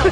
No.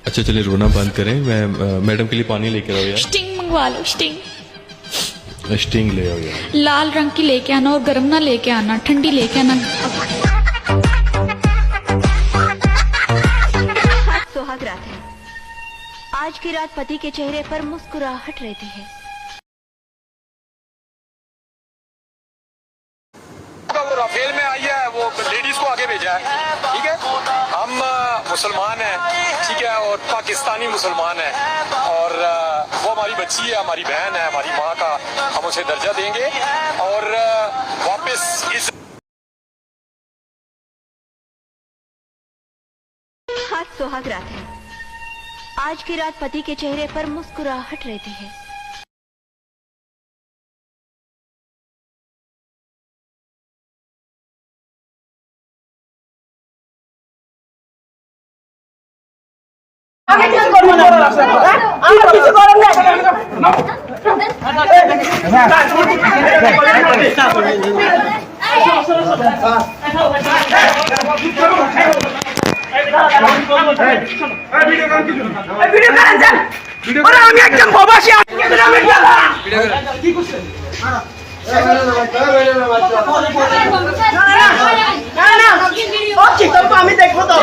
अच्छा चलिए रोना बंद करें। मैं मैडम के लिए पानी लेकर आओ यार। स्टिंग मंगवा लो, स्टिंग। स्टिंग ले आओ यार। लाल रंग की लेके आना और गर्म ना लेके आना, ठंडी लेके आना। आज सुहाग रात है। आज की रात पति के चेहरे पर मुस्कुराहट रहती है। वो राफेल में आई है, वो लेडीज को आगे भेजा है, ठीक है। हम मुसलमान हैं, ठीक है, और पाकिस्तानी मुसलमान हैं, और वो हमारी बच्ची है, हमारी बहन है, हमारी माँ का हम उसे दर्जा देंगे और वापस इस आज सुहाग रात है। आज की रात पति के चेहरे पर मुस्कुराहट रहती है। আমি দেখবো তো।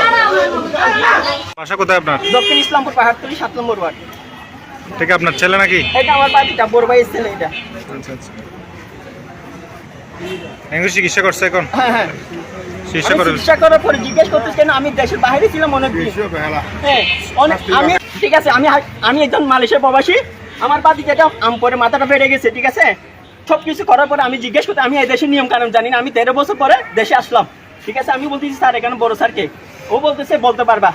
বাসা কোথায় আপনার? দক্ষিণ ইসলামপুর পাহাড়তলি 7 নম্বর ওয়ার্ড। ঠিক, আপনার ছেলে নাকি? এটা আমার বাড়িটা, বড় ভাইয়ের ছেলে এটা। আচ্ছা আচ্ছা। ইংলিশ চিকিৎসা করছে এখন? হ্যাঁ হ্যাঁ, চিকিৎসা করার পরে জিজ্ঞেস করতে কেন আমি দেশের বাইরে ছিলাম অনেক দিন। হ্যাঁ আমি ঠিক আছে, আমি একজন মালয়েশিয়া প্রবাসী। আমার বাড়ি যেটা আম পরে মাথাটা বেড়ে গেছে, ঠিক আছে। সব কিছু করার পরে আমি জিজ্ঞেস করতে, আমি এই দেশের নিয়ম কানুন জানি না। আমি 13 বছর পরে দেশে আসলাম, ঠিক আছে। আমি বলতেছি স্যার এখানে বড় স্যারকে, ও বলতেছে বলতে পারবা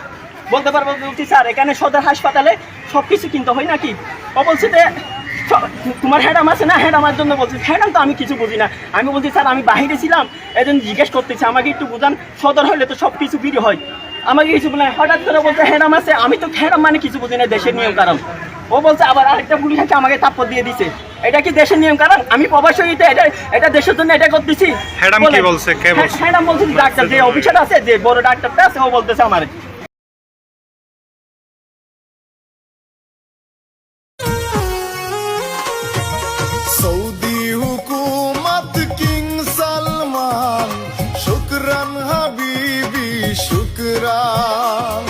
বলছি স্যার এখানে সদর হাসপাতালে সব কিছু কিনতে হয় নাকি। ও বলছে যে তোমার হ্যাডাম আছে না, হ্যাডামার জন্য বলছি। হ্যাডাম তো আমি কিছু বুঝি না। আমি বলছি স্যার আমি বাহিরে ছিলাম, এজন জিজ্ঞেস করতেছি আমাকে একটু বুঝান, সদর হলে তো সব কিছু ফ্রি হয়, আমাকে কিছু বলে। হঠাৎ করে বলছে হ্যাডাম আছে। আমি তো হ্যাডাম মানে কিছু বুঝি না, দেশের নিয়ম কারণ। ও বলছে আবার আরেকটা পুলিশ আছে আমাকে থাপ্পড় দিয়ে দিছে। এটা কি দেশের নিয়ম কারণ? আমি প্রবাসী হইতে এটা দেশের জন্য এটা করতেছি। হ্যাডাম কি বলছে? কে বলছে? হ্যাডাম বলছে ডাক্তার, যে অফিসার আছে, যে বড় ডাক্তারটা আছে, ও বলতেছে আমার। সৌদি হুকুমত কিং সালমান, শুকরান হাবিবি শুকরান।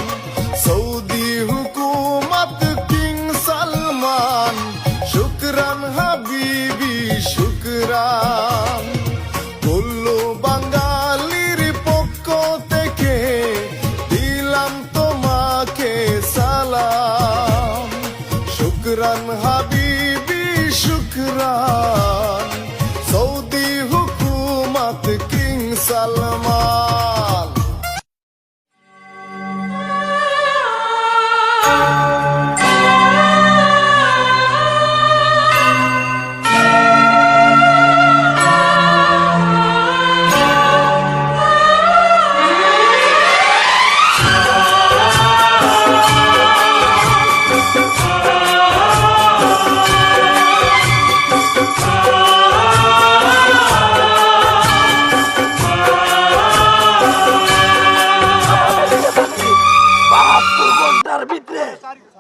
সৌদি হুকুমত কিং সালমান, শুকরান হাবিবি শুকরান। বললো বাঙালির পক্ষ থেকে দিলাম তোমাকে সালাম। শুকরান হাবিবি শুকরান, সৌদি হুকুমত কিং সালমান।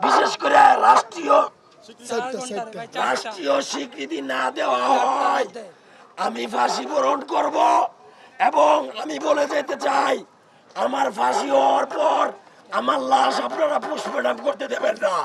বিশেষ করে রাষ্ট্রীয় স্বীকৃতি না দেওয়া হয় আমি ফাঁসি বরণ করব। এবং আমি বলে যেতে চাই, আমার ফাঁসি হওয়ার পর আমার লাশ আপনারা পুষ্পদান করতে দেবেন না।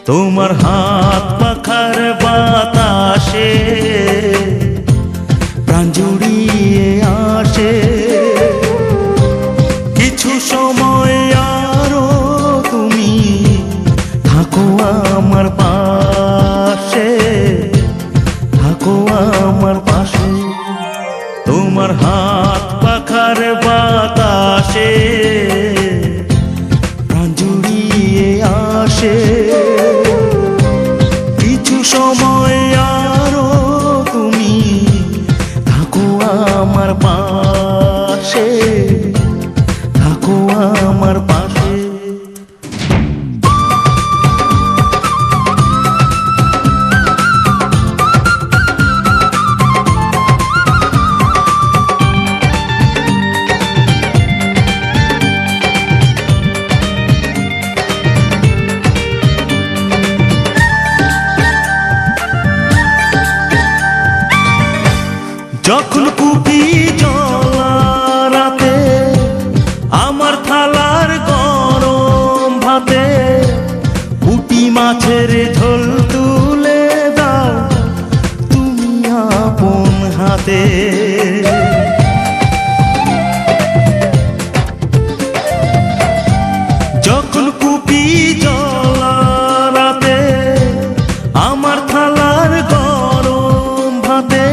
তোমার হাত পাখার বাতাসে প্রাণ জুড়িয়ে আসে কিছু সময় আরো তুমি থাকো আমার পাশে থাকো আমার পাশে তোমার হাত পাখার বাতাসে প্রাণ জুড়িয়ে আসে কিছু সময় আরো তুমি থাকো আমার পাশে থাকো আমার পাশে যখন কুপি জ্বলা রাতে আমার থালার গরম ভাতে পুঁটি মাছের ঝোল তুলে দাও তুমি আপন হাতে যখন কুপি জ্বলা রাতে আমার থালার গরম ভাতে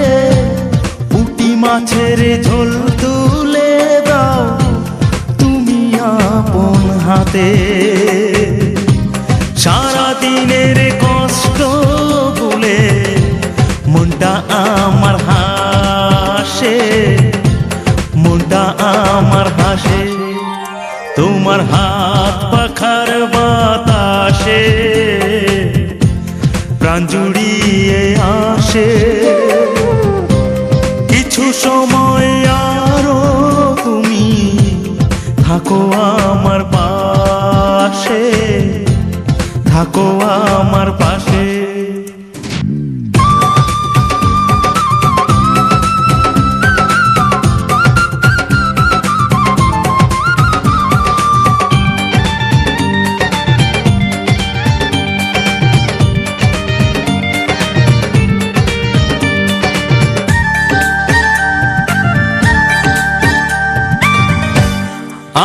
মাছের ঝোল তুলে দাও তুমি আপন হাতে সারা দিনের কষ্ট ভুলে মনটা আমার হাসে মনটা আমার হাসে তোমার হাত পাখার বাতাসে প্রাণ জুড়িয়ে আসে কিছু সময় আরো তুমি থাকো আমার পাশে থাকো আমার পাশে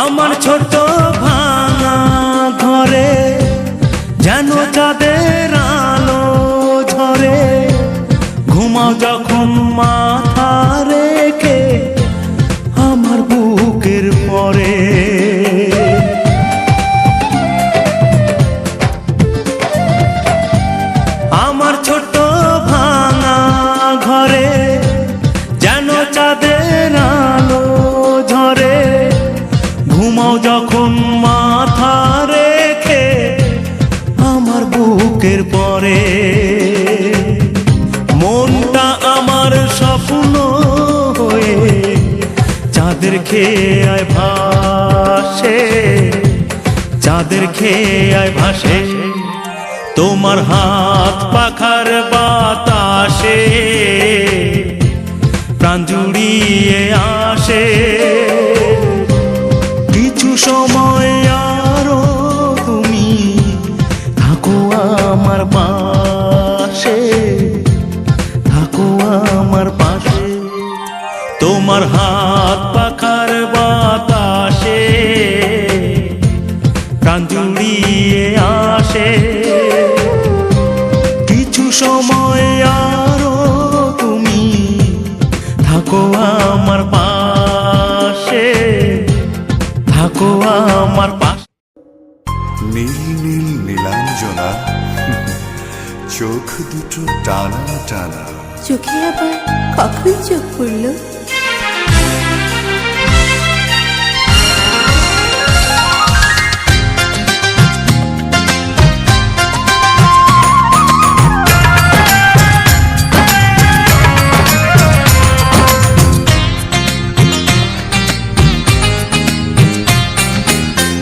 আমার ছোট ভাঙা ঘরে যেন চাঁদের আলো ঝরে ঘুমাও যখন মাথা রেখে আমার বুকের পরে আমার ছোট ভাঙা ঘরে যেন চাঁদের আলো ঝরে ঘুমাও যখন মাথা রেখে আমার বুকের পরে মনটা আমার স্বপ্ন হয়ে চাঁদের খেয়ায় ভাসে চাঁদের খেয়ায় ভাসে তোমার হাত পাখার বাতাসে প্রাণ জুড়িয়ে আসে কিছু সময় আরো তুমি থাকো আমার পাশে থাকো আমার পাশে তোমার হাত পাখার বাতাসে প্রাণ জুড়িয়ে আসে কিছু সময় আরো তুমি থাকো আমার পাশে থাকো আমার পাশে নীল নীল নীলাঞ্জনা চোখ দুটো টানা টানা চোখে আবার কখন চোখ পড়লো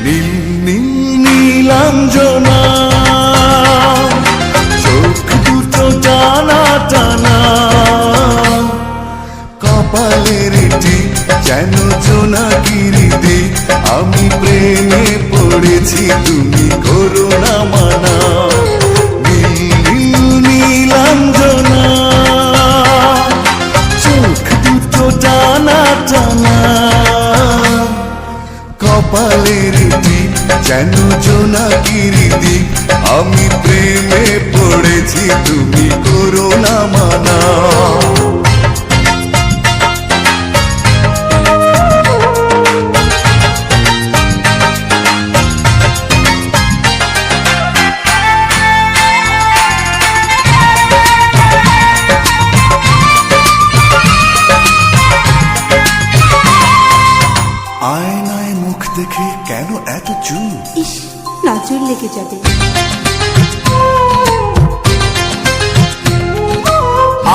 নীল নীল নীলাঞ্জনা চোখ দুটো টানা টানা কপাল তুমি করো না মানা। আয়নায় মুখ দেখে কেন এত চুপ? ইস, নজর লেগে যাবে।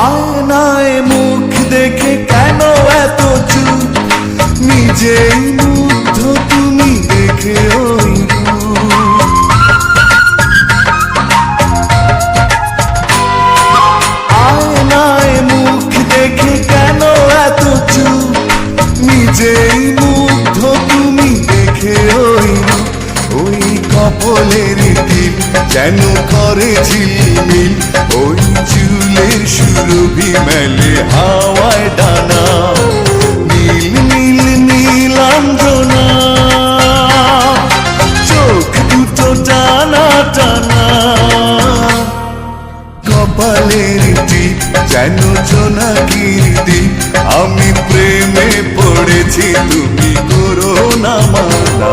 আয়নায় মুখ দেখে কেন এত চুপ? নিজেই মুগ্ধ তুমি দেখে ওই রূপ। আয়নায় মুখ দেখে কেন এত চুপ? নিজেই মুগ্ধ তুমি দেখে ওই রূপ। ওই কপলের টিপ যেন করে ঝিলমিল, ওই চুলের সুরভি মেলে হাওয়ায় ডানা। নীল নীল নীলাঞ্জনা, চোখ দুটো টানা টানা। কপালের টিপ যেন জোনাকির দ্বীপ, আমি প্রেমে পড়েছি তুমি করো না মানা।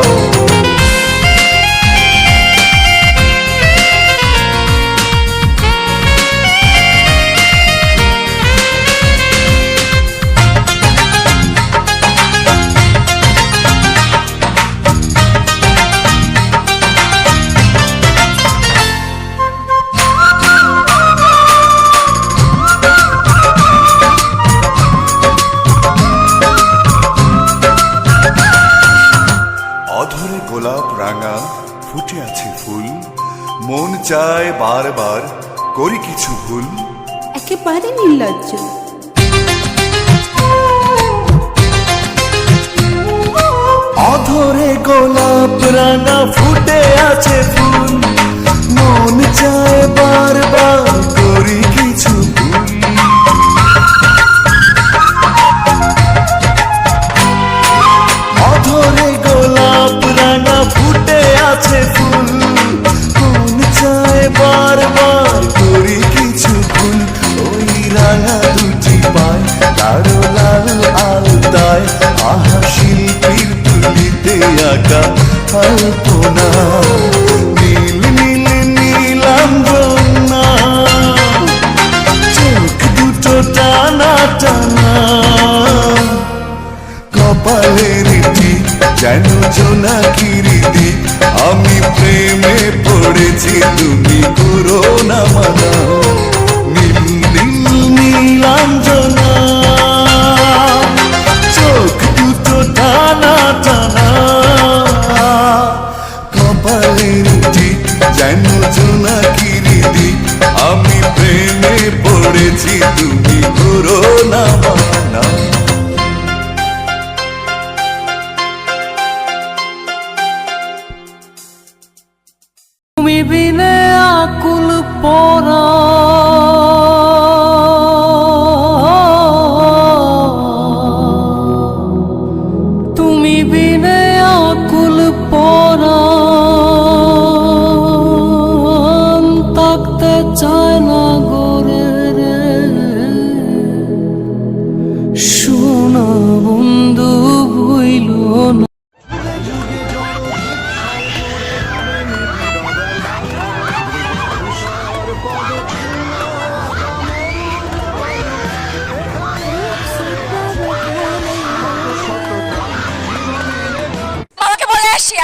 অধরে গোলাপ রাঙা ফুটে আছে ফুল, মন চায় বারবার করি কিছু ভুল। একেবারে নির্লজ্জ। অধরে গোলাপ রাঙা ফুটে আছে ফুল, মন চায় বারবার করি কিছু ভুল। অধরে গোলাপ রাঙা ফুটে আছে ফুল, মন চায় বারবার করি কিছু ভুল। ওই রাঙা দুটি পায় কারো লাল আলতায়, আহা শিল্পীর তুলিতে আঁকা আলপনা। নীল নীল নীলাঞ্জনা, চোখ দুটো টানা টানা। কপালের টিপ যেন জোনাকির দ্বীপ, আমি প্রেমে পড়েছি তুমি করো না মানা। নীল নীল নীলাঞ্জনা, চোখ দুটো টানা টানা। কপালের টিপ যেন জোনাকির দ্বীপ, আমি প্রেমে পড়েছি তুমি করো না মানা। তুমি বিনে আকুল পরা, তুমি বিনে আকুল পরা, থাকতে চায় না গোরে রে। শোনা বন্ধু ভুইল না।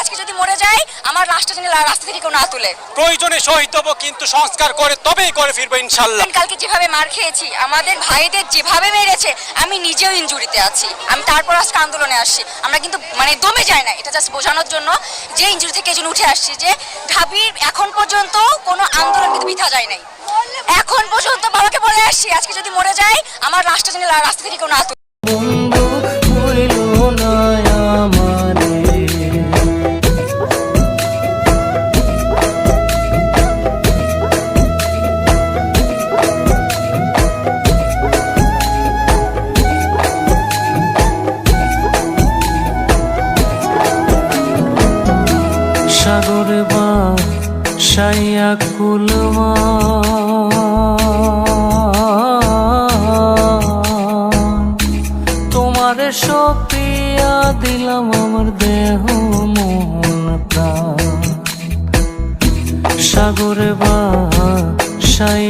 আজকে যদি মরে যাই, আমার লাশটা যেন রাস্তা থেকে কেউ না তুলে। প্রয়োজনে শহীদ হবো, কিন্তু সংস্কার করে তবেই করে ফিরবো ইনশাল্লাহ। কালকে যেভাবে মার খেয়েছি, আমাদের ভাইদের যেভাবে মেরেছে, আমি নিজেও ইনজুরিতে আছি। আমি তারপর আজকে আন্দোলনে আসছি। আমরা কিন্তু মানে দমে যাই না, এটা জাস্ট বোঝানোর জন্য যে ইনজুরি থেকে এই জন্য উঠে আসছি, যে ঢাবির এখন পর্যন্ত কোনো আন্দোলন কিন্তু বৃথা যায় নাই। এখন পর্যন্ত বাবাকে বলে আসছি, আজকে যদি মরে যাই, আমার লাশটা যেন রাস্তা থেকে কেউ না তুলে। সাগর বা সাইয়া কুলমা তোর বাসায়